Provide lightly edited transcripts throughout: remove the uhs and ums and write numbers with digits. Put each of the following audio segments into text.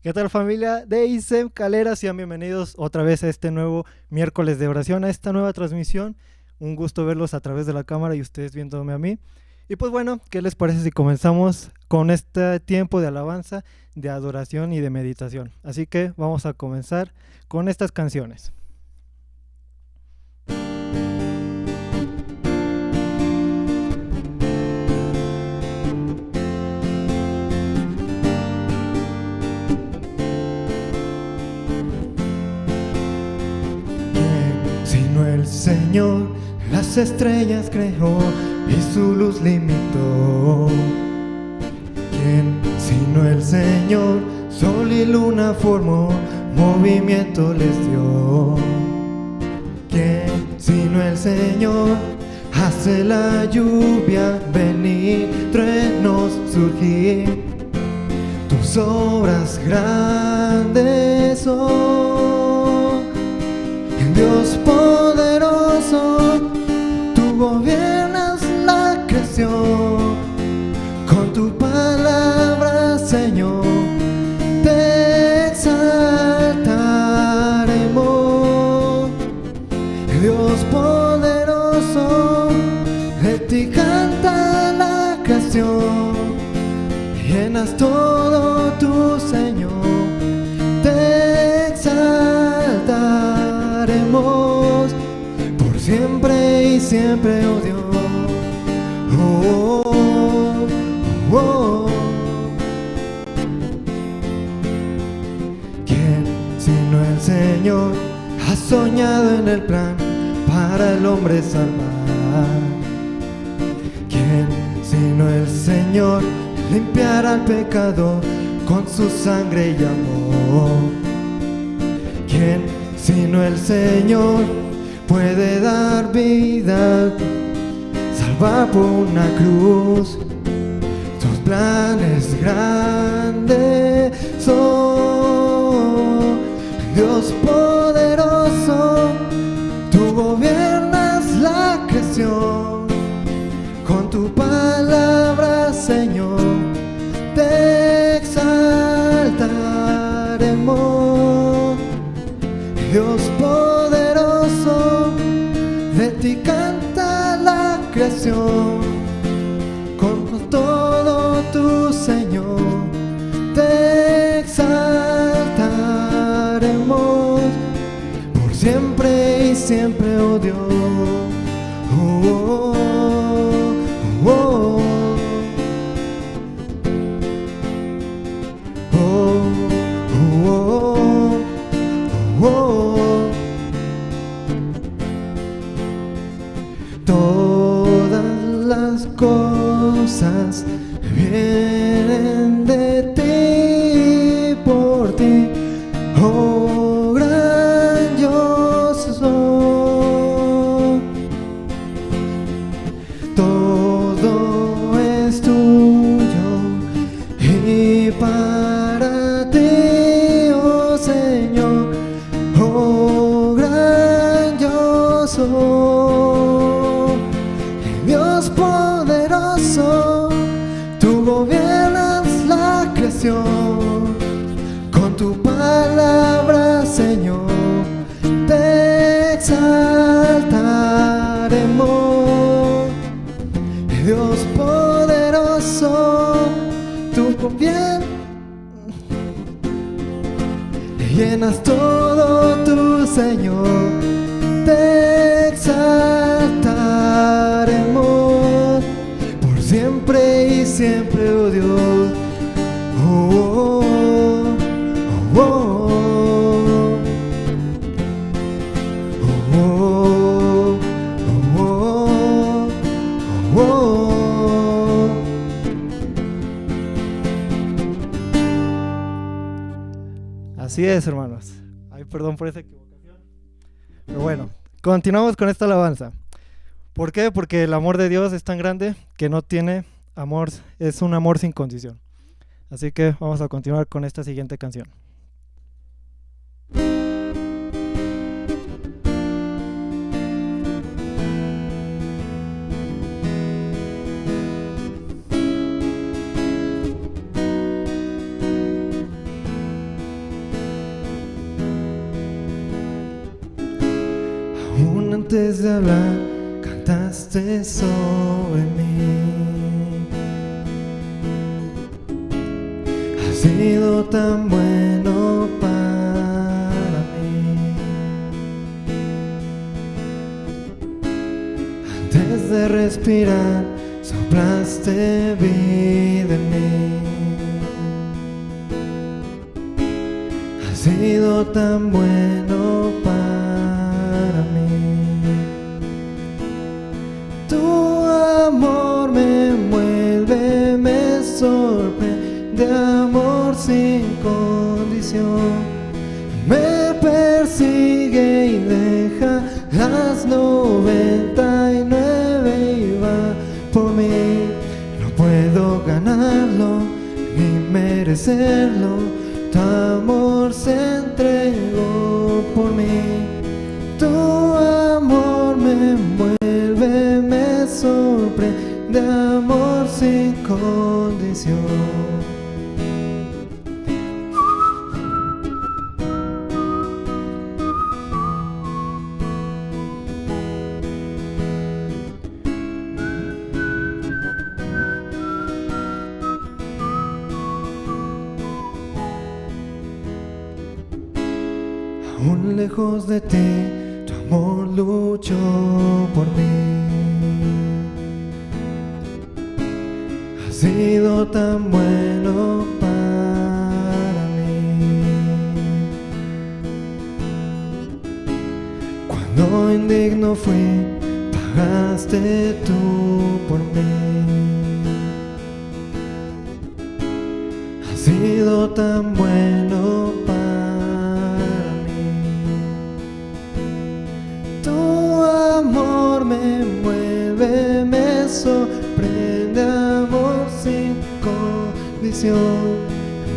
¿Qué tal, familia de ISEM Calera? Sean bienvenidos otra vez a este nuevo miércoles de oración, a esta nueva transmisión. Un gusto verlos a través de la cámara y ustedes viéndome a mí. Y pues bueno, ¿qué les parece si comenzamos con este tiempo de alabanza, de adoración y de meditación? Así que vamos a comenzar con estas canciones. Sino el Señor las estrellas creó y su luz limitó. ¿Quién sino el Señor sol y luna formó, movimiento les dio? ¿Quién sino el Señor hace la lluvia venir, truenos surgir? Tus obras grandes son, Dios poderoso, tú gobiernas la creación. Con tu palabra, Señor, te exaltaremos. Dios poderoso, de ti canta la creación. Llenas todo tu Señor, te exaltaremos por siempre y siempre, oh Dios. Oh, oh, oh, oh. ¿Quién sino el Señor ha soñado en el plan para el hombre salvar? ¿Quién sino el Señor limpiará al pecado con su sangre y amor? ¿Quién sino el Señor puede dar vida, salvar por una cruz? Tus planes grandes son, Dios poderoso, tú gobiernas la creación. Con tu palabra, Señor, te exaltaremos. Dios poderoso, de ti canta la creación. Con todo tu Señor, te exaltaremos por siempre y siempre, oh Dios. Oh, oh, oh, oh. Oh, oh, oh, oh. Todas las cosas vienen de ti, por ti, oh grandioso. Todo es tuyo y para ti, oh Señor, oh grandioso. Dios poderoso, tú gobiernas la creación. Con tu palabra, Señor, te exaltaremos. Dios poderoso, tú gobiernas, llenas todo tu Señor, te exaltaremos por siempre y siempre, oh Dios. Oh, oh, oh, oh, oh, oh, oh, oh. Así es, hermanos. Ay, perdón por esa equivocación. Pero bueno, continuamos con esta alabanza. ¿Por qué? Porque el amor de Dios es tan grande que no tiene amor, es un amor sin condición. Así que vamos a continuar con esta siguiente canción. antes de hablar, cantaste sobre mí. Has sido tan bueno para mí. Antes de respirar, soplaste vida en mí. Has sido tan bueno para mí. Tu amor me envuelve, me sorprende, amor sin condición. Me persigue y deja las 99 y va por mí. No puedo ganarlo ni merecerlo. Tu amor se entregó por mí. Tu amor me envuelve, me sorprende, amor sin condición. Aún lejos de ti, tu amor luchó por mí. Has sido tan bueno para mí. Cuando indigno fui, pagaste tú por mí. Has sido tan bueno para mí. Tu amor me envuelve, me sorprende, amor sin condición.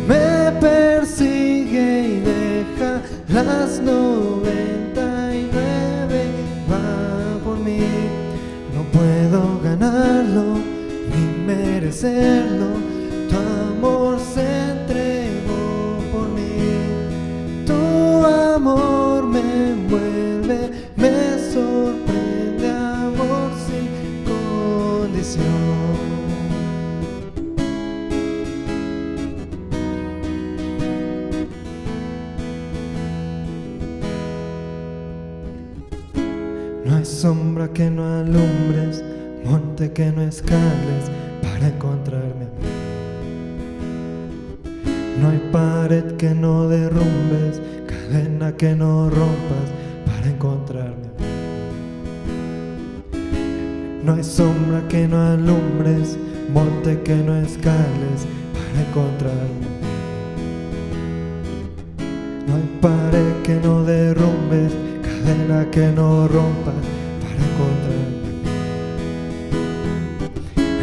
Me persigue y deja las 99, va por mí. No puedo ganarlo ni merecerlo. Tu amor se entregó por mí. Tu amor me envuelve, me sorprende, amor sin condición. No hay sombra que no alumbres, monte que no escales para encontrarme a mí. No hay pared que no derrumbes, cadena que no rompas para encontrarme a mí. No hay sombra que no alumbres, monte que no escales para encontrarme a mí. No hay pared que no derrumbes, cadena que no rompas para encontrarme a mí.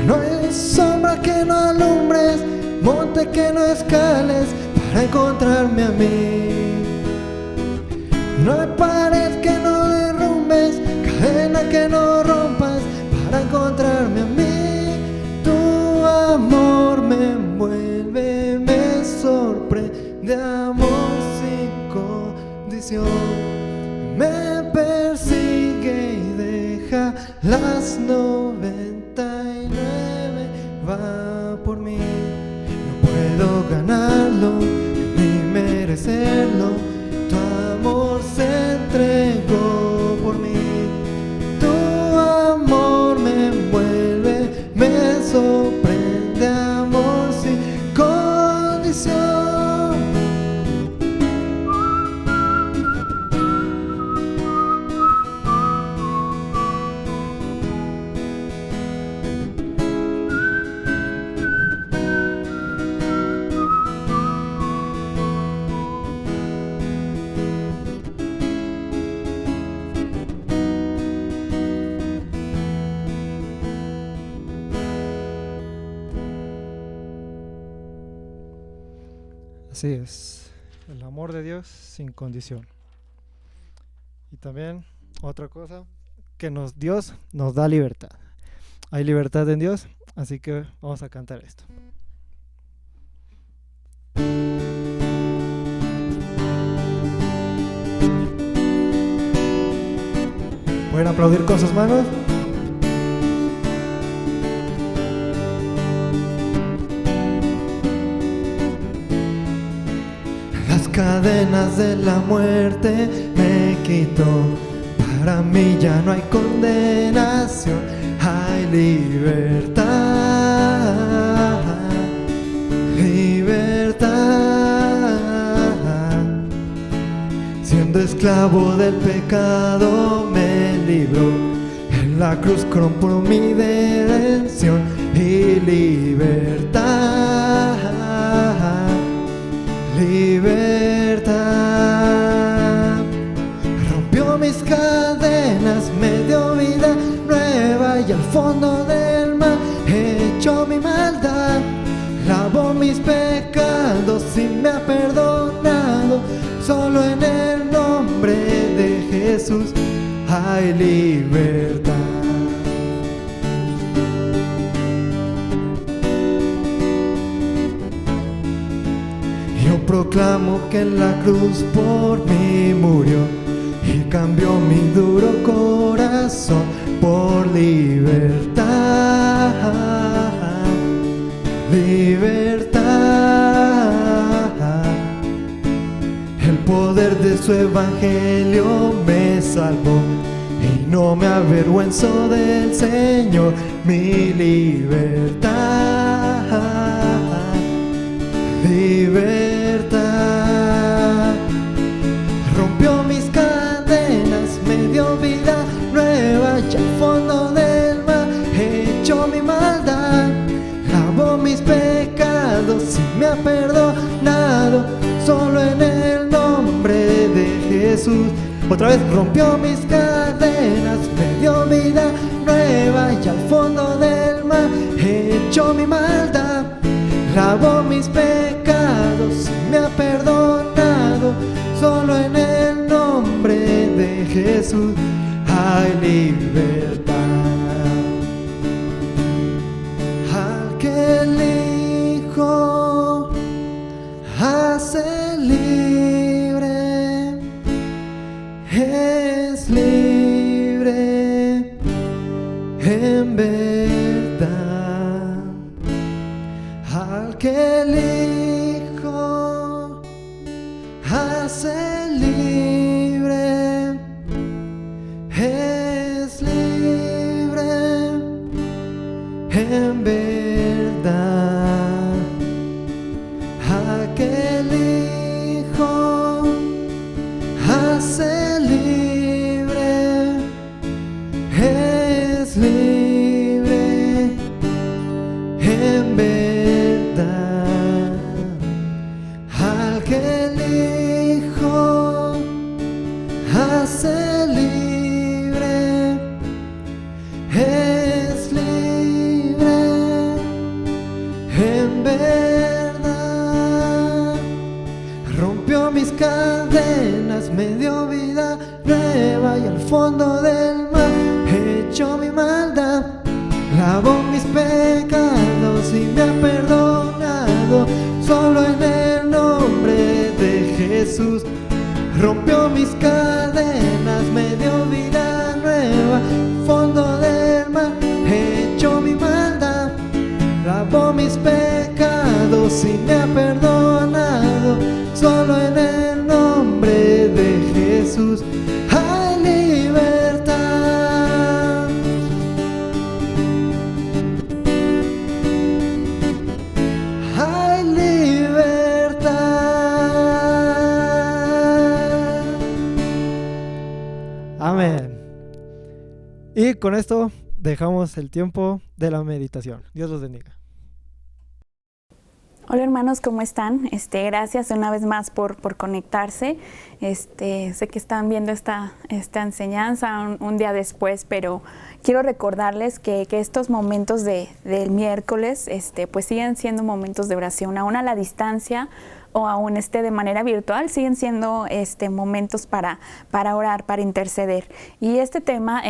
No hay sombra que no alumbres, monte que no escales para encontrarme a mí. No hay pared que no derrumbes, cadena que no rompas para encontrarme a mí. Tu amor me envuelve, me sorprende, amor sin condición. Me persigue y deja las 99, va por mí. No puedo ganarlo ni merecerlo. Tu amor se entregó por mí. Tu amor me envuelve, me sorprende, amor sin condición. Así es, el amor de Dios sin condición. Y también otra cosa, que Dios nos da libertad. Hay libertad en Dios, así que vamos a cantar esto. ¿Pueden aplaudir con sus manos? Las cadenas de la muerte me quitó. Para mí ya no hay condenación, hay libertad, libertad. Siendo esclavo del pecado me libró, en la cruz compró mi redención y libertad, libertad. Rompió mis cadenas, me dio vida nueva y al fondo del mar echó mi maldad. Lavó mis pecados y me ha perdonado. Solo en el nombre de Jesús hay libertad. Yo proclamo que en la cruz por mí murió y cambió mi duro corazón por libertad, libertad. El poder de su evangelio me salvó y no me avergüenzo del Señor, mi libertad, libertad. Rompió mis cadenas, me dio vida nueva y al fondo del mar echó mi maldad. Lavó mis pecados y me ha perdonado. Solo en el nombre de Jesús. Otra vez, rompió mis cadenas, me dio vida nueva y al fondo del mar echó mi maldad. Lavó mis pecados y me ha perdonado. Solo en el nombre de Jesús hay libertad. Al que el Hijo hace libre, es libre en verdad. Al que el Hijo hace libre, es libre en verdad. Aquel Hijo hace libre, es libre en verdad. Aquel Hijo hace libre, es libre en verdad. Rompió mis cadenas, me dio vida nueva y al fondo del mar echó mi maldad. Lavó mis pecados y me ha perdonado. Solo en el nombre de Jesús. Rompió mis cadenas, me dio vida nueva, fondo del mar echó mi maldad. Lavó mis pecados y me ha perdonado. Solo en el nombre de Jesús hay libertad. Hay libertad. Amén. Y con esto dejamos el tiempo de la meditación. Dios los bendiga. Hola hermanos, ¿cómo están? Gracias una vez más por conectarse. Sé que están viendo esta enseñanza un día después, pero quiero recordarles que estos momentos del miércoles pues siguen siendo momentos de oración, aún a la distancia, o aún de manera virtual, siguen siendo momentos para orar, para interceder. Y este tema,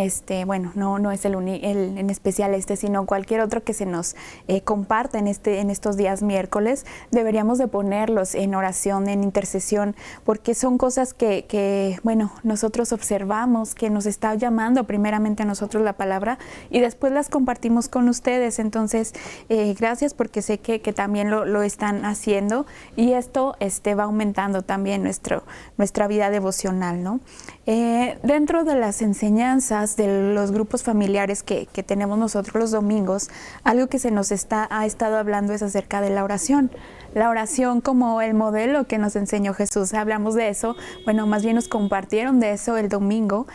bueno, no es el en especial sino cualquier otro que se nos comparta en estos días miércoles, deberíamos de ponerlos en oración, en intercesión, porque son cosas que bueno, nosotros observamos, que nos está llamando primeramente a nosotros la palabra y después las compartimos con ustedes. Entonces, gracias, porque sé que también lo están haciendo, y esto va aumentando también nuestra vida devocional, ¿no? Dentro de las enseñanzas de los grupos familiares que tenemos nosotros los domingos, algo que se nos ha estado hablando es acerca de la oración. La oración como el modelo que nos enseñó Jesús. Hablamos de eso, bueno, más bien nos compartieron de eso el domingo,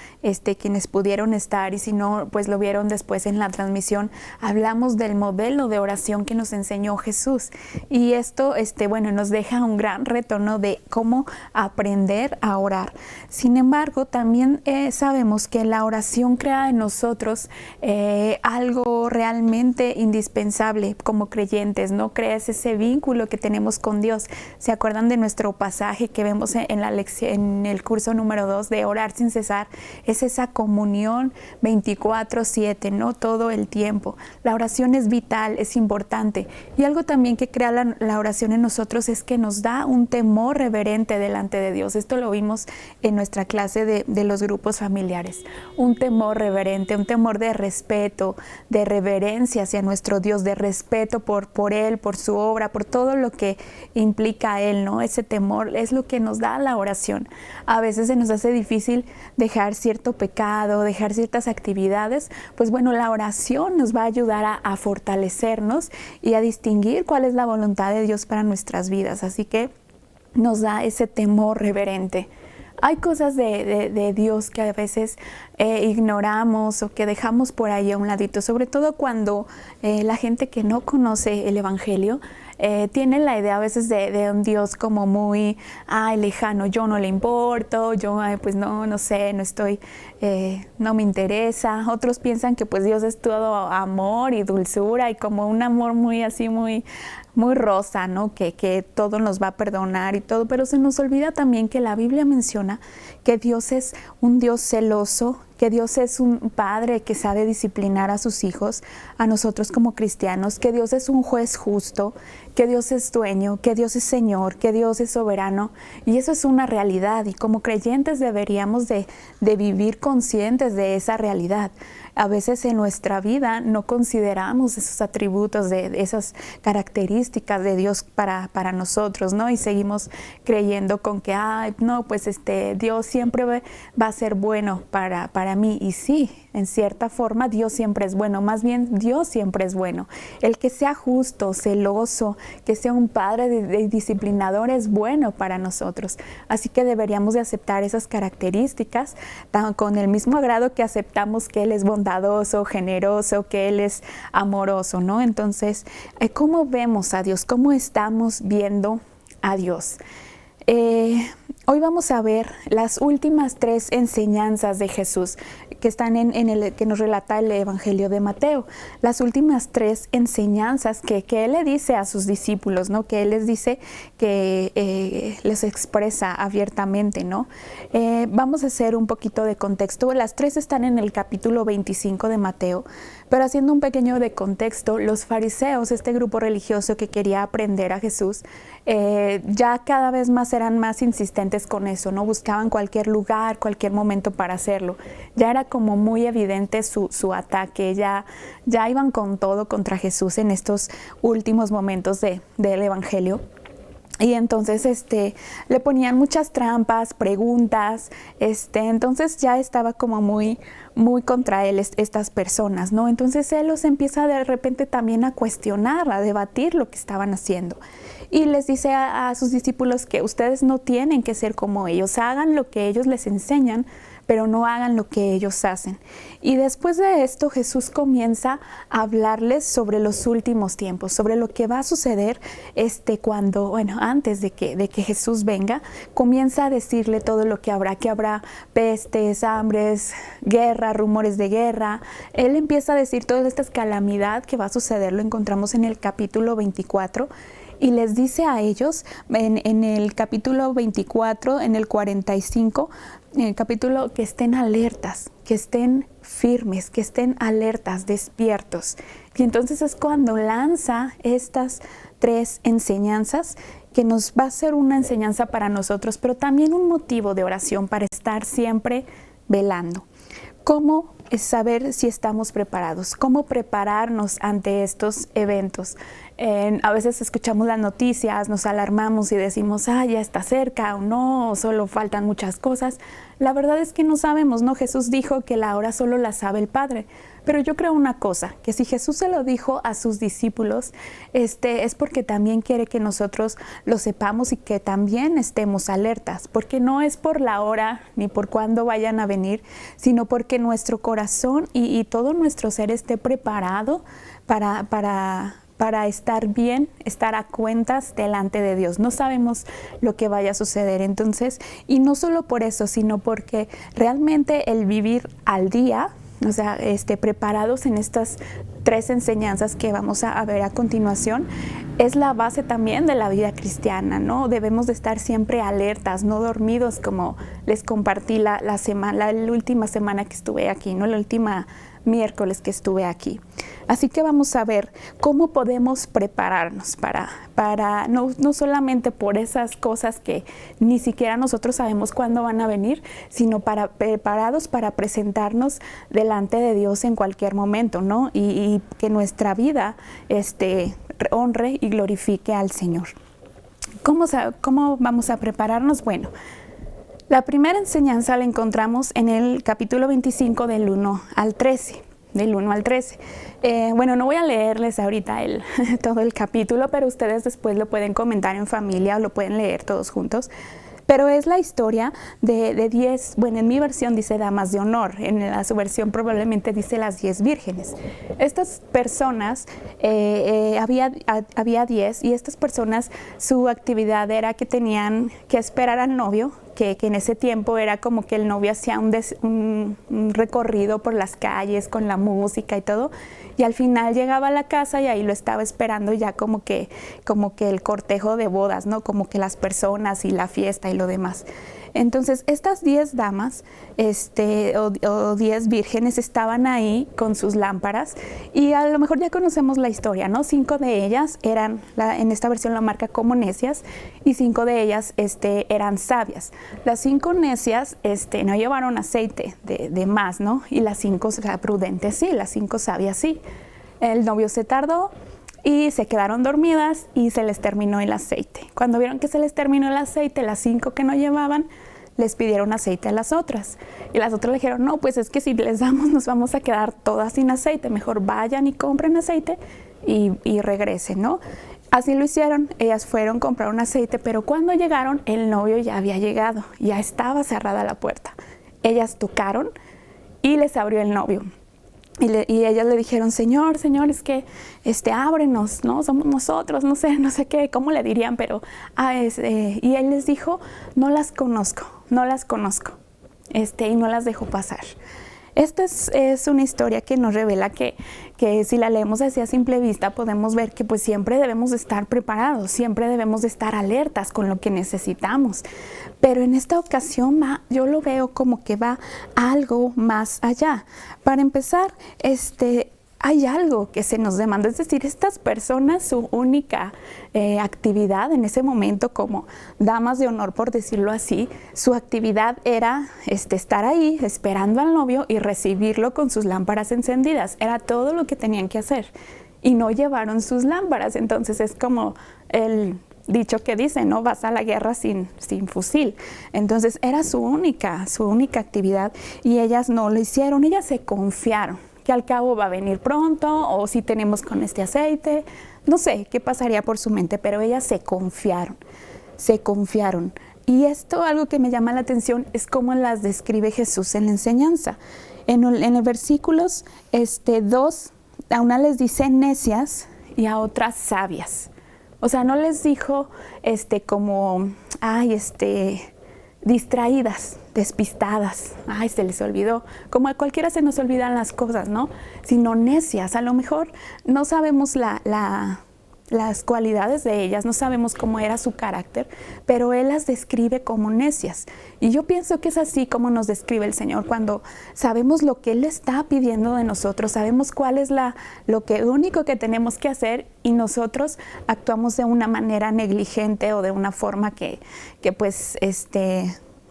quienes pudieron estar, y si no, pues lo vieron después en la transmisión. Hablamos del modelo de oración que nos enseñó Jesús. Y esto, bueno, nos deja un gran reto, ¿no?, de cómo aprender a orar. Sin embargo, también sabemos que la oración crea en nosotros algo realmente indispensable como creyentes, ¿no? Creas ese vínculo que tenemos con Dios. ¿Se acuerdan de nuestro pasaje que vemos en la lección, en el curso número 2 de orar sin cesar? Es esa comunión 24/7, ¿no? Todo el tiempo. La oración es vital, es importante. Y algo también que crea la oración en nosotros es que nos da un temor reverente delante de Dios. Esto lo vimos en nuestra clase de los grupos familiares. Un temor reverente, un temor de respeto, de reverencia hacia nuestro Dios, de respeto por Él, por su obra, por todo lo que implica Él, ¿no? Ese temor es lo que nos da la oración. A veces se nos hace difícil dejar cierto pecado, dejar ciertas actividades. Pues bueno, la oración nos va a ayudar a fortalecernos y a distinguir cuál es la voluntad de Dios para nuestras vidas. Así que nos da ese temor reverente. Hay cosas de Dios que a veces ignoramos o que dejamos por ahí a un ladito, sobre todo cuando la gente que no conoce el Evangelio tiene la idea a veces de un Dios como muy lejano. Yo no le importo, yo pues no sé, no estoy, no me interesa. Otros piensan que pues Dios es todo amor y dulzura, y como un amor muy así, muy rosa, ¿no? Que todo nos va a perdonar y todo, pero se nos olvida también que la Biblia menciona que Dios es un Dios celoso, que Dios es un padre que sabe disciplinar a sus hijos, a nosotros como cristianos, que Dios es un juez justo, que Dios es dueño, que Dios es Señor, que Dios es soberano, y eso es una realidad, y como creyentes deberíamos de vivir conscientes de esa realidad. A veces en nuestra vida no consideramos esos atributos, de esas características de Dios para nosotros, ¿no? Y seguimos creyendo con que, no, pues Dios siempre va a ser bueno para mí. Y sí, en cierta forma Dios siempre es bueno, más bien Dios siempre es bueno. El que sea justo, celoso, que sea un padre de disciplinador es bueno para nosotros. Así que deberíamos de aceptar esas características con el mismo agrado que aceptamos que Él es bondadoso, generoso, que Él es amoroso, ¿no? Entonces, ¿cómo vemos a Dios? ¿Cómo estamos viendo a Dios? Hoy vamos a ver las últimas 3 enseñanzas de Jesús que están que nos relata el Evangelio de Mateo. Las últimas 3 enseñanzas que Él le dice a sus discípulos, ¿no? Que Él les dice, que les expresa abiertamente, ¿no? Vamos a hacer un poquito de contexto. Las 3 están en el capítulo 25 de Mateo, pero haciendo un pequeño de contexto, los fariseos, este grupo religioso que quería aprender a Jesús, ya cada vez más eran más insistentes con eso, ¿no? Buscaban cualquier lugar, cualquier momento para hacerlo. Ya era como muy evidente su ataque, ya iban con todo contra Jesús en estos últimos momentos del Evangelio. Y entonces le ponían muchas trampas, preguntas, entonces ya estaba como muy contra él estas personas, ¿no? Entonces él los empieza de repente también a cuestionar, a debatir lo que estaban haciendo. Y les dice a sus discípulos que ustedes no tienen que ser como ellos, hagan lo que ellos les enseñan, pero no hagan lo que ellos hacen. Y después de esto Jesús comienza a hablarles sobre los últimos tiempos, sobre lo que va a suceder antes de que Jesús venga. Comienza a decirle todo lo que habrá pestes, hambres, guerra, rumores de guerra. Él empieza a decir todas estas calamidades que va a suceder, lo encontramos en el capítulo 24. y les dice a ellos en el capítulo 24, en el 45, en el capítulo, que estén alertas, que estén firmes, que estén alertas, despiertos. Y entonces es cuando lanza estas 3 enseñanzas, que nos va a ser una enseñanza para nosotros, pero también un motivo de oración para estar siempre velando. ¿Cómo saber si estamos preparados? ¿Cómo prepararnos ante estos eventos? A veces escuchamos las noticias, nos alarmamos y decimos, ya está cerca o no, o solo faltan muchas cosas. La verdad es que no sabemos, ¿no? Jesús dijo que la hora solo la sabe el Padre. Pero yo creo una cosa, que si Jesús se lo dijo a sus discípulos, es porque también quiere que nosotros lo sepamos y que también estemos alertas, porque no es por la hora ni por cuándo vayan a venir, sino porque nuestro corazón y todo nuestro ser esté preparado para estar bien, estar a cuentas delante de Dios. No sabemos lo que vaya a suceder. Entonces, y no solo por eso, sino porque realmente el vivir al día, o sea, preparados en estas 3 enseñanzas que vamos a ver a continuación, es la base también de la vida cristiana, ¿no? Debemos de estar siempre alertas, no dormidos, como les compartí la última semana que estuve aquí, ¿no? La última miércoles que estuve aquí. Así que vamos a ver cómo podemos prepararnos para no solamente por esas cosas que ni siquiera nosotros sabemos cuándo van a venir, sino preparados para presentarnos delante de Dios en cualquier momento, ¿no? Y que nuestra vida honre y glorifique al Señor. ¿Cómo vamos a prepararnos? Bueno, la primera enseñanza la encontramos en el capítulo 25 del 1 al 13. Bueno, no voy a leerles ahorita todo el capítulo, pero ustedes después lo pueden comentar en familia o lo pueden leer todos juntos. Pero es la historia de 10, bueno, en mi versión dice damas de honor, en su versión probablemente dice las 10 vírgenes. Estas personas, había 10, y estas personas, su actividad era que tenían que esperar al novio, que en ese tiempo era como que el novio hacía un recorrido por las calles con la música y todo, y al final llegaba a la casa y ahí lo estaba esperando ya como que el cortejo de bodas, ¿no? Como que las personas y la fiesta y lo demás. Entonces, estas 10 damas o 10 vírgenes estaban ahí con sus lámparas, y a lo mejor ya conocemos la historia, ¿no? 5 de ellas eran, en esta versión la marca como necias, y 5 de ellas eran sabias. Las 5 necias no llevaron aceite de más, ¿no? Y las 5 prudentes sí, las 5 sabias sí. El novio se tardó y se quedaron dormidas y se les terminó el aceite. Cuando vieron que se les terminó el aceite, las 5 que no llevaban, les pidieron aceite a las otras. Y las otras le dijeron, no, pues es que si les damos nos vamos a quedar todas sin aceite. Mejor vayan y compren aceite y regresen, ¿no? Así lo hicieron. Ellas fueron, compraron aceite, pero cuando llegaron, el novio ya había llegado. Ya estaba cerrada la puerta. Ellas tocaron y les abrió el novio. Y ellas le dijeron, Señor, es que ábrenos, ¿no? Somos nosotros, no sé qué, cómo le dirían, pero y él les dijo, no las conozco, y no las dejó pasar. Esta es una historia que nos revela que si la leemos así a simple vista, podemos ver que pues siempre debemos de estar preparados, siempre debemos de estar alertas con lo que necesitamos. Pero en esta ocasión yo lo veo como que va algo más allá. Para empezar, hay algo que se nos demanda, es decir, estas personas, su única actividad en ese momento como damas de honor, por decirlo así, su actividad era estar ahí esperando al novio y recibirlo con sus lámparas encendidas. Era todo lo que tenían que hacer y no llevaron sus lámparas. Entonces es como el dicho que dice, no vas a la guerra sin fusil. Entonces era su única actividad y ellas no lo hicieron, ellas se confiaron que al cabo va a venir pronto, o si tenemos con este aceite, no sé qué pasaría por su mente, pero ellas se confiaron. Y esto, algo que me llama la atención, es cómo las describe Jesús en la enseñanza. En el versículos 2, a una les dice necias y a otras sabias. O sea, no les dijo distraídas, despistadas, se les olvidó, como a cualquiera se nos olvidan las cosas, ¿no? Sino necias. A lo mejor no sabemos la las cualidades de ellas, no sabemos cómo era su carácter, pero Él las describe como necias. Y yo pienso que es así como nos describe el Señor, cuando sabemos lo que Él está pidiendo de nosotros, sabemos cuál es lo único que tenemos que hacer, y nosotros actuamos de una manera negligente o de una forma que pues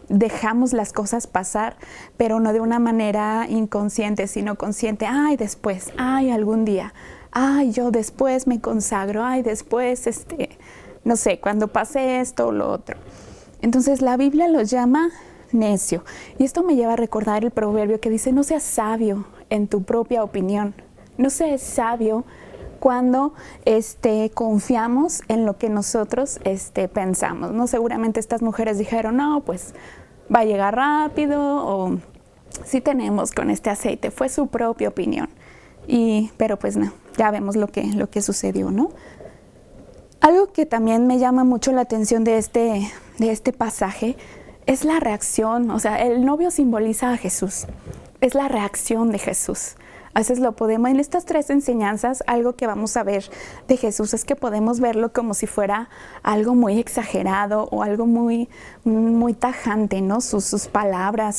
dejamos las cosas pasar, pero no de una manera inconsciente, sino consciente. Ay, después, ay, algún día, ay, yo después me consagro, ay, después, no sé, cuando pase esto o lo otro. Entonces la Biblia los llama necio. Y esto me lleva a recordar el proverbio que dice: no seas sabio en tu propia opinión. No seas sabio cuando confiamos en lo que nosotros pensamos, ¿no? Seguramente estas mujeres dijeron: no, pues va a llegar rápido, o sí tenemos con este aceite. Fue su propia opinión. Pero pues no, ya vemos lo que sucedió, ¿no? Algo que también me llama mucho la atención de este pasaje es la reacción. O sea, el novio simboliza a Jesús, es la reacción de Jesús. A veces lo podemos, en estas 3 enseñanzas, algo que vamos a ver de Jesús es que podemos verlo como si fuera algo muy exagerado o algo muy, muy tajante, ¿no? Sus palabras,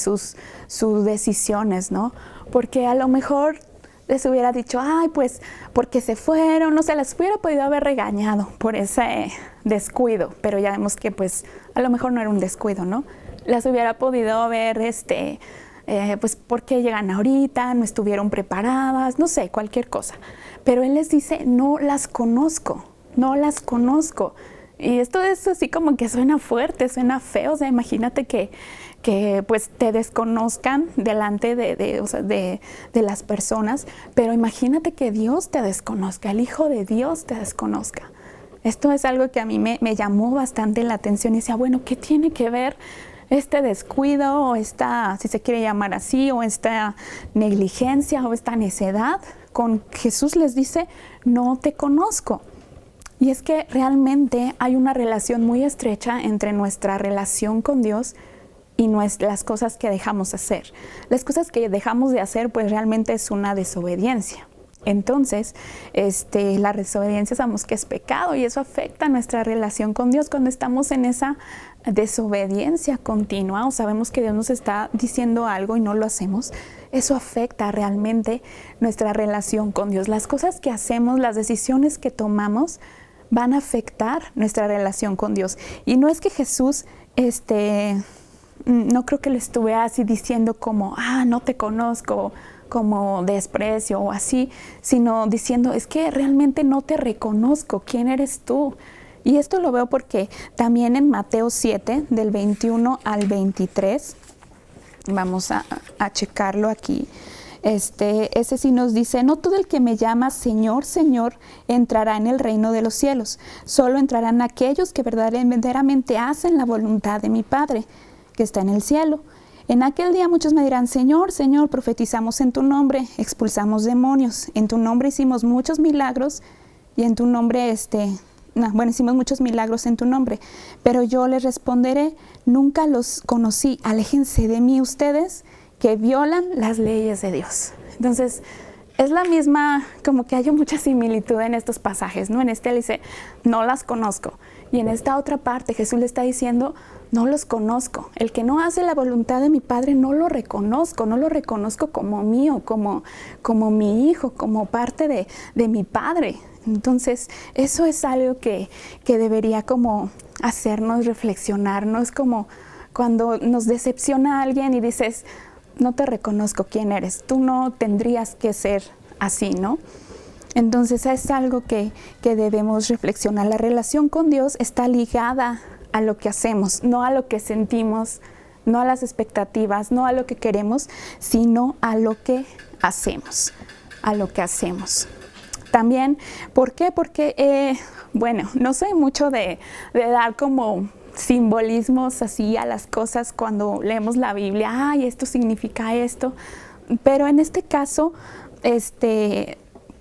sus decisiones, ¿no? Porque a lo mejor les hubiera dicho: ay, pues, porque se fueron, no sé, les hubiera podido haber regañado por ese descuido, pero ya vemos que pues a lo mejor no era un descuido, ¿no? Las hubiera podido haber, pues, ¿por qué llegan ahorita? No estuvieron preparadas, no sé, cualquier cosa. Pero Él les dice: no las conozco, no las conozco. Y esto es así como que suena fuerte, suena feo. O sea, imagínate que pues te desconozcan delante de las personas, pero imagínate que Dios te desconozca, el Hijo de Dios te desconozca. Esto es algo que a mí me llamó bastante la atención y decía: bueno, ¿qué tiene que ver este descuido o esta, si se quiere llamar así, o esta negligencia o esta necedad? Con Jesús les dice: no te conozco. Y es que realmente hay una relación muy estrecha entre nuestra relación con Dios y las cosas que dejamos hacer. Las cosas que dejamos de hacer pues realmente es una desobediencia. Entonces, la desobediencia sabemos que es pecado y eso afecta nuestra relación con Dios. Cuando estamos en esa desobediencia continua o sabemos que Dios nos está diciendo algo y no lo hacemos, eso afecta realmente nuestra relación con Dios. Las cosas que hacemos, las decisiones que tomamos van a afectar nuestra relación con Dios. Y no es que Jesús, no creo que le estuviera así diciendo como: no te conozco, como desprecio o así, sino diciendo: es que realmente no te reconozco, ¿quién eres tú? Y esto lo veo porque también en Mateo 7, del 21 al 23, vamos a checarlo aquí. Ese sí nos dice: no todo el que me llama Señor, Señor, entrará en el reino de los cielos. Solo entrarán aquellos que verdaderamente hacen la voluntad de mi Padre, que está en el cielo. En aquel día muchos me dirán: Señor, Señor, profetizamos en tu nombre, expulsamos demonios, en tu nombre hicimos muchos milagros, y en tu nombre hicimos muchos milagros en tu nombre. Pero yo les responderé: nunca los conocí, aléjense de mí ustedes que violan las leyes de Dios. Entonces, es la misma, como que hay mucha similitud en estos pasajes, ¿no? En le dice: no las conozco. Y en esta otra parte Jesús le está diciendo: no los conozco. El que no hace la voluntad de mi Padre no lo reconozco como mío, como mi hijo, como parte de mi Padre. Entonces, eso es algo que debería como hacernos reflexionar, ¿no? Es como cuando nos decepciona a alguien y dices: no te reconozco quién eres, tú no tendrías que ser así, ¿no? Entonces es algo que debemos reflexionar. La relación con Dios está ligada a lo que hacemos, no a lo que sentimos, no a las expectativas, no a lo que queremos, sino a lo que hacemos, También, ¿por qué? Porque, no soy mucho de dar como simbolismos así a las cosas cuando leemos la Biblia. Esto significa esto. Pero en este caso,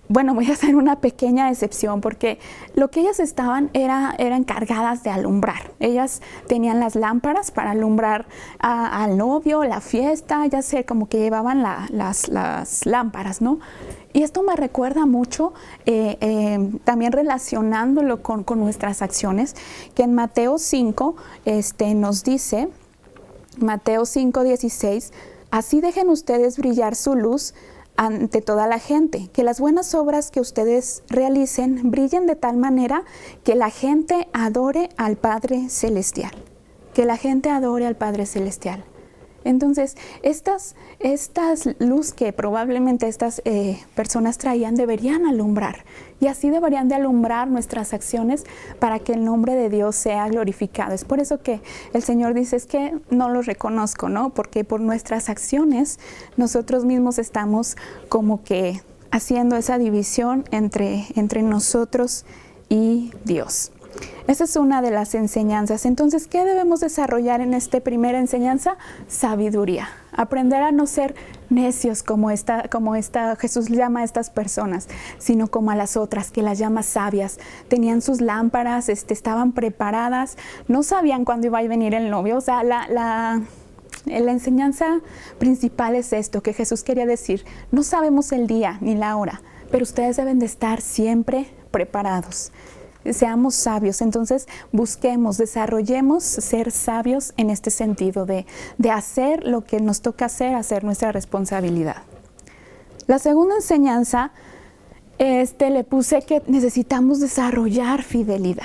bueno, voy a hacer una pequeña excepción porque lo que ellas estaban eran encargadas de alumbrar. Ellas tenían las lámparas para alumbrar al novio, la fiesta, ya sé, como que llevaban las lámparas, ¿no? Y esto me recuerda mucho, también relacionándolo con nuestras acciones, que en Mateo 5 nos dice, Mateo 5:16, así dejen ustedes brillar su luz ante toda la gente, que las buenas obras que ustedes realicen brillen de tal manera que la gente adore al Padre Celestial, que la gente adore al Padre Celestial. Entonces, estas luz que probablemente estas personas traían deberían alumbrar, y así deberían de alumbrar nuestras acciones para que el nombre de Dios sea glorificado. Es por eso que el Señor dice, es que no los reconozco, ¿no? Porque por nuestras acciones nosotros mismos estamos como que haciendo esa división entre nosotros y Dios. Esa es una de las enseñanzas. Entonces, ¿qué debemos desarrollar en esta primera enseñanza? Sabiduría. Aprender a no ser necios como Jesús llama a estas personas, sino como a las otras, que las llama sabias. Tenían sus lámparas, estaban preparadas, no sabían cuándo iba a venir el novio. O sea, la enseñanza principal es esto, que Jesús quería decir, no sabemos el día ni la hora, pero ustedes deben de estar siempre preparados. Seamos sabios, entonces busquemos, desarrollemos ser sabios en este sentido de hacer lo que nos toca hacer nuestra responsabilidad. La segunda enseñanza, le puse que necesitamos desarrollar fidelidad.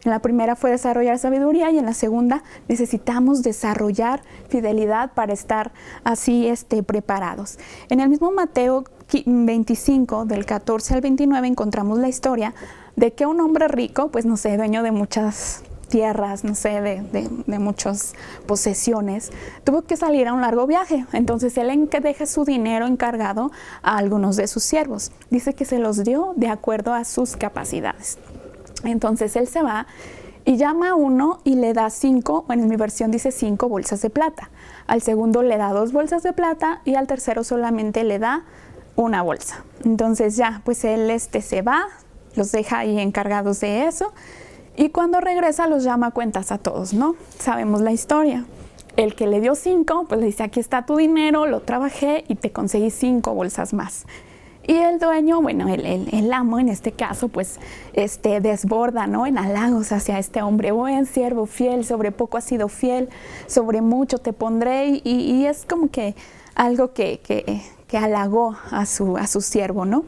En la primera fue desarrollar sabiduría y en la segunda necesitamos desarrollar fidelidad para estar así preparados. En el mismo Mateo 25, del 14 al 29, encontramos la historia de que un hombre rico, pues no sé, dueño de muchas tierras, no sé, de muchas posesiones, tuvo que salir a un largo viaje. Entonces él deja su dinero encargado a algunos de sus siervos. Dice que se los dio de acuerdo a sus capacidades. Entonces él se va y llama a uno y le da 5, bueno, en mi versión dice 5 bolsas de plata. Al segundo le da 2 bolsas de plata y al tercero solamente le da 1 bolsa. Entonces ya, pues él se va, los deja ahí encargados de eso y cuando regresa los llama a cuentas a todos, ¿no? Sabemos la historia. El que le dio 5, pues le dice, aquí está tu dinero, lo trabajé y te conseguí 5 bolsas más. Y el dueño, bueno, el amo en este caso, pues desborda, ¿no? En halagos hacia este hombre. Buen siervo fiel, sobre poco has sido fiel, sobre mucho te pondré. Y es como que algo que halagó a su siervo, ¿no?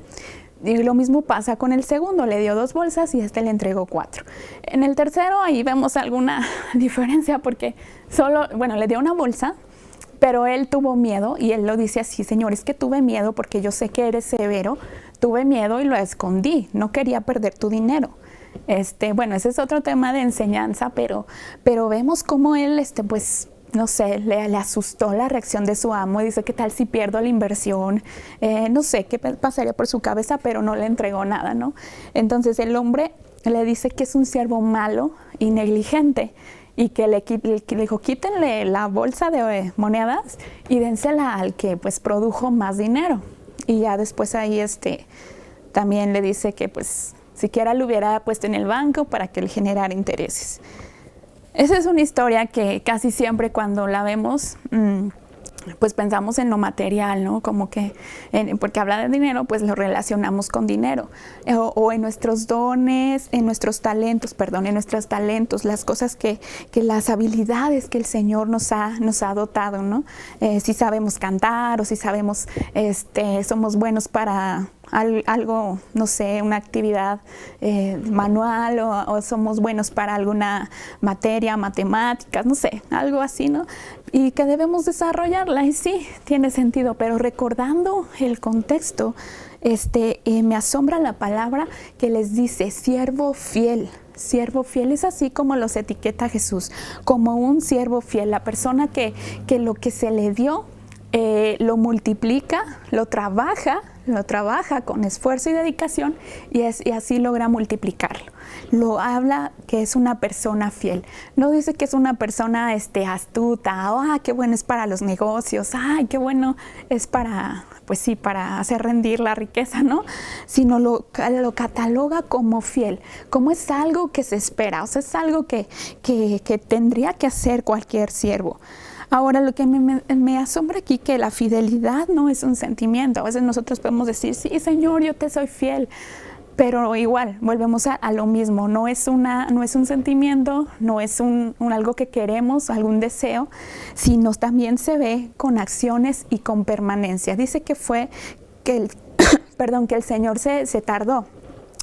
Y lo mismo pasa con el segundo, le dio 2 bolsas y le entregó 4. En el tercero ahí vemos alguna diferencia porque le dio 1 bolsa, pero él tuvo miedo y él lo dice así, Señor, es que tuve miedo porque yo sé que eres severo, tuve miedo y lo escondí, no quería perder tu dinero. Bueno, ese es otro tema de enseñanza, pero vemos cómo él, pues, no sé, le asustó la reacción de su amo y dice, ¿qué tal si pierdo la inversión? No sé qué pasaría por su cabeza, pero no le entregó nada, ¿no? Entonces el hombre le dice que es un siervo malo y negligente y que le dijo, quítenle la bolsa de monedas y dénsela al que pues produjo más dinero. Y ya después ahí también le dice que pues siquiera lo hubiera puesto en el banco para que le generara intereses. Esa es una historia que casi siempre cuando la vemos, pues pensamos en lo material, ¿no? Como que, porque habla de dinero, pues lo relacionamos con dinero. O en nuestros dones, en nuestros talentos, las cosas las habilidades que el Señor nos ha dotado, ¿no? Si sabemos cantar o si sabemos, somos buenos para algo, no sé, una actividad manual o somos buenos para alguna materia, matemáticas, no sé, algo así, ¿no? Y que debemos desarrollarla y sí, tiene sentido, pero recordando el contexto, me asombra la palabra que les dice siervo fiel. Siervo fiel es así como los etiqueta Jesús, como un siervo fiel, la persona que lo que se le dio lo multiplica, lo trabaja con esfuerzo y dedicación y así logra multiplicarlo. Lo habla que es una persona fiel. No dice que es una persona astuta, qué bueno es para los negocios, qué bueno es para pues sí, para hacer rendir la riqueza, ¿no? Sino lo cataloga como fiel, como es algo que se espera, o sea, es algo que tendría que hacer cualquier siervo. Ahora, lo que me asombra aquí, que la fidelidad no es un sentimiento. A veces nosotros podemos decir, sí, Señor, yo te soy fiel. Pero igual, volvemos a lo mismo. No es un sentimiento, no es algo que queremos, algún deseo, sino también se ve con acciones y con permanencia. Dice que el Señor se tardó.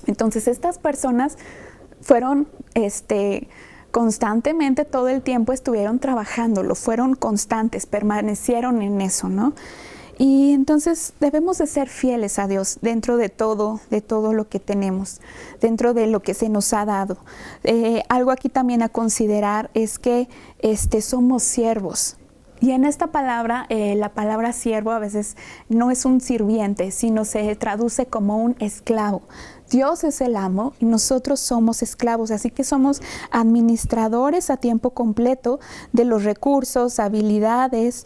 Entonces, estas personas fueron constantemente, todo el tiempo estuvieron trabajándolo, fueron constantes, permanecieron en eso, ¿no? Y entonces debemos de ser fieles a Dios dentro de todo lo que tenemos, dentro de lo que se nos ha dado. Algo aquí también a considerar es que somos siervos. Y en esta palabra, la palabra siervo a veces no es un sirviente, sino se traduce como un esclavo. Dios es el amo y nosotros somos esclavos, así que somos administradores a tiempo completo de los recursos, habilidades,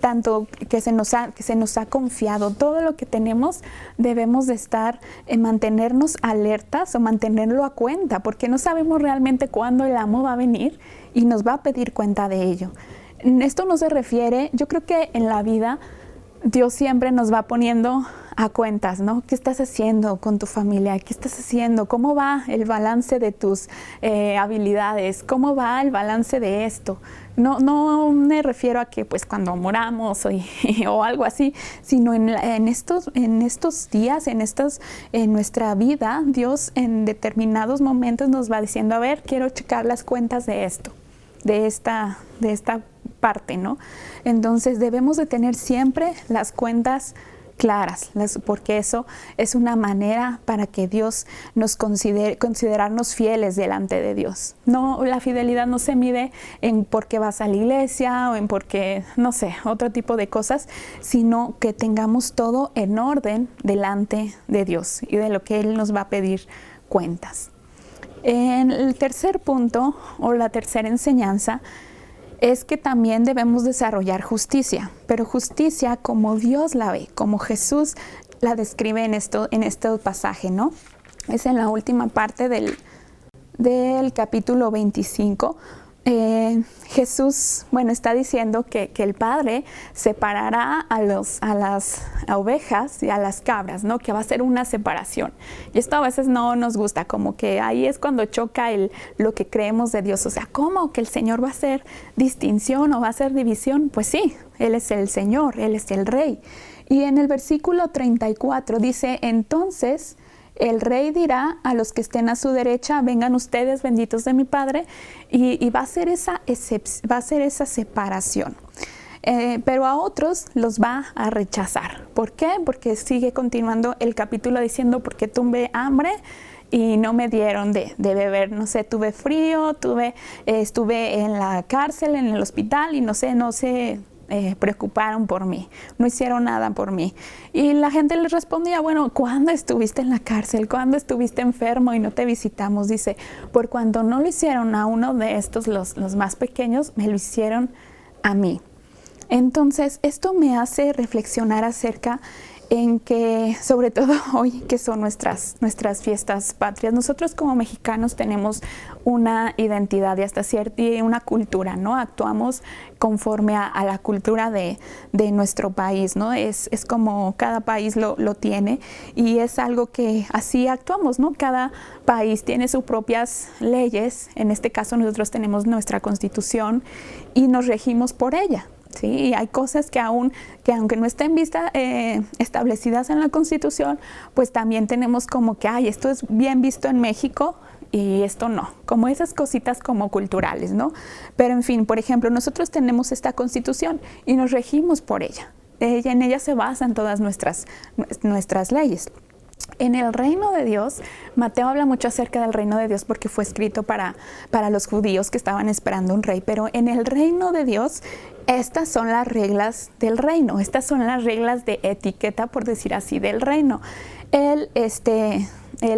tanto que se nos ha confiado. Todo lo que tenemos debemos de estar, mantenernos alertas o mantenerlo a cuenta, porque no sabemos realmente cuándo el amo va a venir y nos va a pedir cuenta de ello. Esto no se refiere, yo creo que en la vida Dios siempre nos va poniendo a cuentas, ¿no? ¿Qué estás haciendo con tu familia? ¿Qué estás haciendo? ¿Cómo va el balance de tus habilidades? ¿Cómo va el balance de esto? No me refiero a que pues cuando moramos o algo así, sino en estos días, en nuestra vida, Dios en determinados momentos nos va diciendo, a ver, quiero checar las cuentas de esto, de esta parte, ¿no? Entonces debemos de tener siempre las cuentas claras, porque eso es una manera para que Dios nos considerarnos fieles delante de Dios. No, la fidelidad no se mide en por qué vas a la iglesia o en por qué, no sé, otro tipo de cosas, sino que tengamos todo en orden delante de Dios y de lo que Él nos va a pedir cuentas. En el tercer punto, o la tercera enseñanza, es que también debemos desarrollar justicia, pero justicia como Dios la ve, como Jesús la describe en este pasaje, ¿no? Es en la última parte del capítulo 25. Jesús, está diciendo que el Padre separará a las ovejas y a las cabras, ¿no? Que va a ser una separación. Y esto a veces no nos gusta, como que ahí es cuando choca lo que creemos de Dios. O sea, ¿cómo que el Señor va a hacer distinción o va a hacer división? Pues sí, Él es el Señor, Él es el Rey. Y en el versículo 34 dice, entonces el Rey dirá a los que estén a su derecha, vengan ustedes benditos de mi Padre, y va a ser esa separación. Pero a otros los va a rechazar. ¿Por qué? Porque sigue continuando el capítulo diciendo, porque tuve hambre y no me dieron de beber, no sé, tuve frío, estuve en la cárcel, en el hospital y no sé, preocuparon por mí, no hicieron nada por mí. Y la gente les respondía, bueno, ¿cuándo estuviste en la cárcel? ¿Cuándo estuviste enfermo y no te visitamos? Dice, por cuando no lo hicieron a uno de estos, los más pequeños, me lo hicieron a mí. Entonces, esto me hace reflexionar acerca en que, sobre todo hoy, que son nuestras fiestas patrias, nosotros como mexicanos tenemos una identidad y hasta una cultura, ¿no? Actuamos conforme a la cultura de nuestro país, ¿no? Es como cada país lo tiene y es algo que así actuamos, ¿no? Cada país tiene sus propias leyes, en este caso nosotros tenemos nuestra Constitución y nos regimos por ella. Sí, hay cosas que aunque no estén establecidas en la Constitución, pues también tenemos como que, esto es bien visto en México y esto no, como esas cositas como culturales, ¿no? Pero en fin, por ejemplo, nosotros tenemos esta Constitución y nos regimos por ella. En ella se basan todas nuestras leyes. En el reino de Dios, Mateo habla mucho acerca del reino de Dios porque fue escrito para los judíos que estaban esperando un rey, pero en el reino de Dios, estas son las reglas del reino, estas son las reglas de etiqueta, por decir así, del reino. El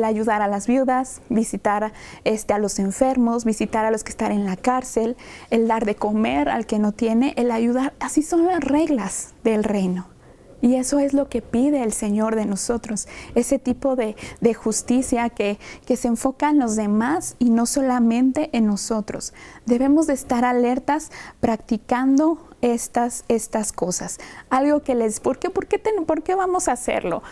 ayudar a las viudas, visitar a los enfermos, visitar a los que están en la cárcel, el dar de comer al que no tiene, el ayudar, así son las reglas del reino. Y eso es lo que pide el Señor de nosotros, ese tipo de justicia que se enfoca en los demás y no solamente en nosotros. Debemos de estar alertas practicando estas cosas. Algo que ¿por qué vamos a hacerlo?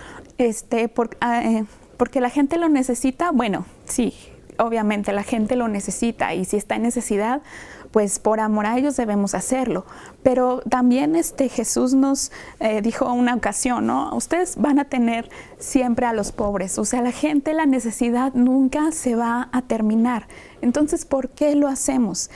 Porque la gente lo necesita. Bueno, sí, obviamente la gente lo necesita, y si está en necesidad, pues por amor a ellos debemos hacerlo. Pero también Jesús nos dijo una ocasión, ¿no? Ustedes van a tener siempre a los pobres. O sea, la necesidad nunca se va a terminar. Entonces, ¿por qué lo hacemos?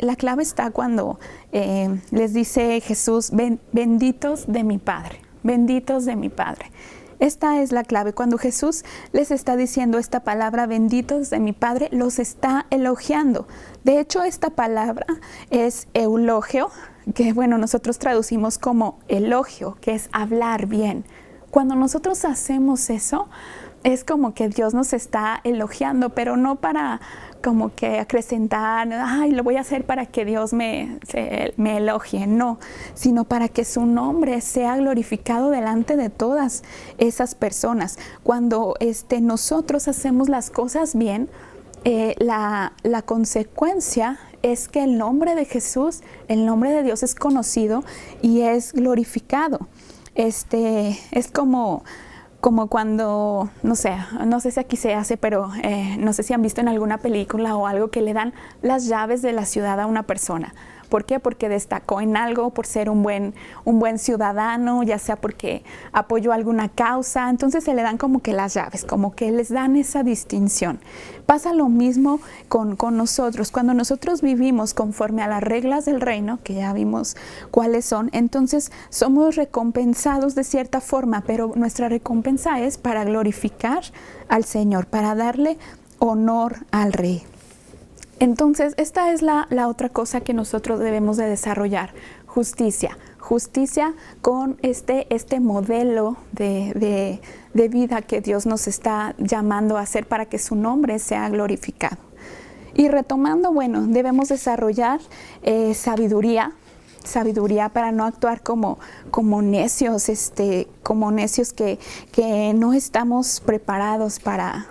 La clave está cuando les dice Jesús, benditos de mi Padre, benditos de mi Padre. Esta es la clave. Cuando Jesús les está diciendo esta palabra, benditos de mi Padre, los está elogiando. De hecho, esta palabra es eulogio, que bueno, nosotros traducimos como elogio, que es hablar bien. Cuando nosotros hacemos eso, es como que Dios nos está elogiando, pero no para como que acrecentar, ay, lo voy a hacer para que Dios me elogie, no, sino para que su nombre sea glorificado delante de todas esas personas. Cuando nosotros hacemos las cosas bien, la consecuencia es que el nombre de Jesús, el nombre de Dios es conocido y es glorificado. Es como cuando, no sé si aquí se hace, pero no sé si han visto en alguna película o algo que le dan las llaves de la ciudad a una persona. ¿Por qué? Porque destacó en algo, por ser un buen ciudadano, ya sea porque apoyó alguna causa. Entonces se le dan como que las llaves, como que les dan esa distinción. Pasa lo mismo con nosotros. Cuando nosotros vivimos conforme a las reglas del reino, que ya vimos cuáles son, entonces somos recompensados de cierta forma, pero nuestra recompensa es para glorificar al Señor, para darle honor al Rey. Entonces, esta es la otra cosa que nosotros debemos de desarrollar, justicia. Justicia con este modelo de vida que Dios nos está llamando a hacer para que su nombre sea glorificado. Y retomando, bueno, debemos desarrollar sabiduría para no actuar como necios, como necios que no estamos preparados para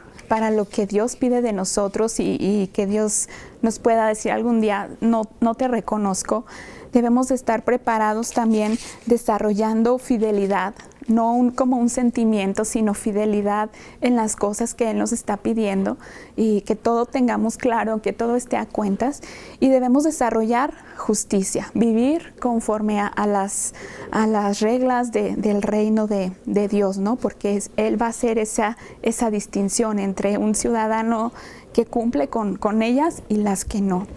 lo que Dios pide de nosotros y que Dios nos pueda decir algún día, no te reconozco. Debemos de estar preparados también desarrollando fidelidad, no como un sentimiento, sino fidelidad en las cosas que Él nos está pidiendo, y que todo tengamos claro, que todo esté a cuentas. Y debemos desarrollar justicia, vivir conforme a las reglas del reino de Dios, ¿no? Porque Él va a hacer esa distinción entre un ciudadano que cumple con ellas y las que no.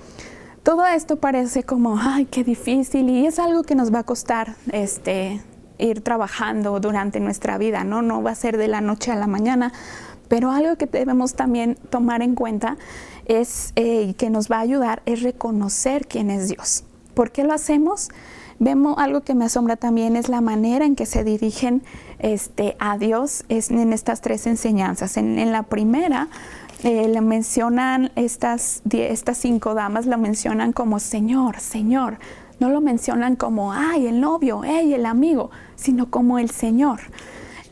Todo esto parece como, ay, qué difícil, y es algo que nos va a costar ir trabajando durante nuestra vida, ¿no? No va a ser de la noche a la mañana, pero algo que debemos también tomar en cuenta es que nos va a ayudar es reconocer quién es Dios. ¿Por qué lo hacemos? Vemos algo que me asombra también, es la manera en que se dirigen a Dios en estas tres enseñanzas. En la primera, le mencionan estas 5 damas, lo mencionan como Señor, Señor. No lo mencionan como, ay, el novio, el amigo, sino como el Señor.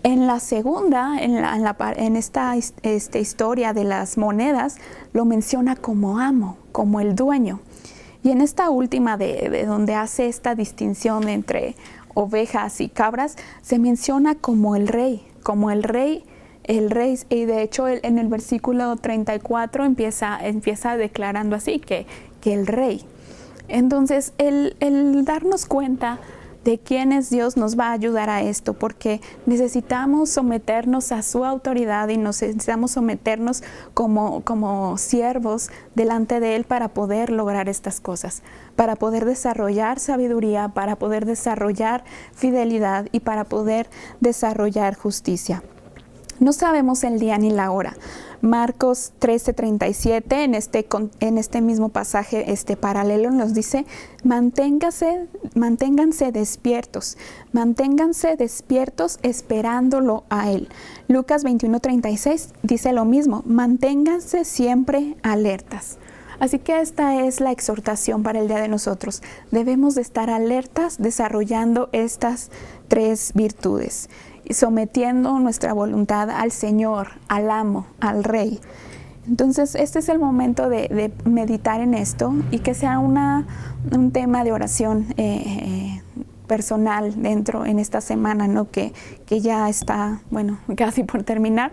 En la segunda, en esta historia de las monedas, lo menciona como amo, como el dueño. Y en esta última, de donde hace esta distinción entre ovejas y cabras, se menciona como el rey, y de hecho en el versículo 34 empieza declarando así, que el rey. Entonces, el darnos cuenta de quién es Dios nos va a ayudar a esto, porque necesitamos someternos a su autoridad y necesitamos someternos como siervos delante de Él para poder lograr estas cosas, para poder desarrollar sabiduría, para poder desarrollar fidelidad y para poder desarrollar justicia. No sabemos el día ni la hora. Marcos 13:37, en este mismo pasaje paralelo, nos dice, manténganse despiertos esperándolo a Él. Lucas 21:36 dice lo mismo, manténganse siempre alertas. Así que esta es la exhortación para el día de nosotros. Debemos de estar alertas desarrollando estas 3 virtudes y sometiendo nuestra voluntad al Señor, al amo, al Rey. Entonces, este es el momento de meditar en esto y que sea un tema de oración personal en esta semana, ¿no? Que ya está, bueno, casi por terminar,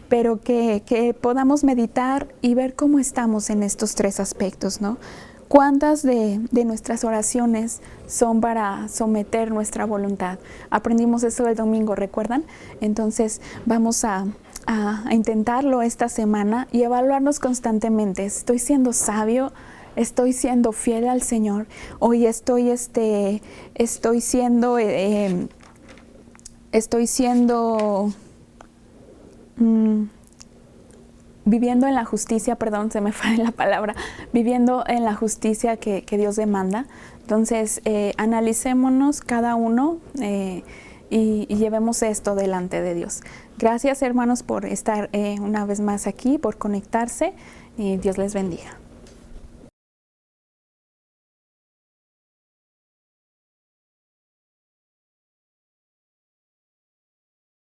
pero que podamos meditar y ver cómo estamos en estos 3 aspectos, ¿no? ¿Cuántas de nuestras oraciones son para someter nuestra voluntad? Aprendimos eso el domingo, ¿recuerdan? Entonces vamos a intentarlo esta semana y evaluarnos constantemente. ¿Estoy siendo sabio? ¿Estoy siendo fiel al Señor? Hoy estoy siendo viviendo en la justicia, perdón, se me fue la palabra, viviendo en la justicia que Dios demanda. Entonces, analicémonos cada uno y llevemos esto delante de Dios. Gracias, hermanos, por estar una vez más aquí, por conectarse, y Dios les bendiga.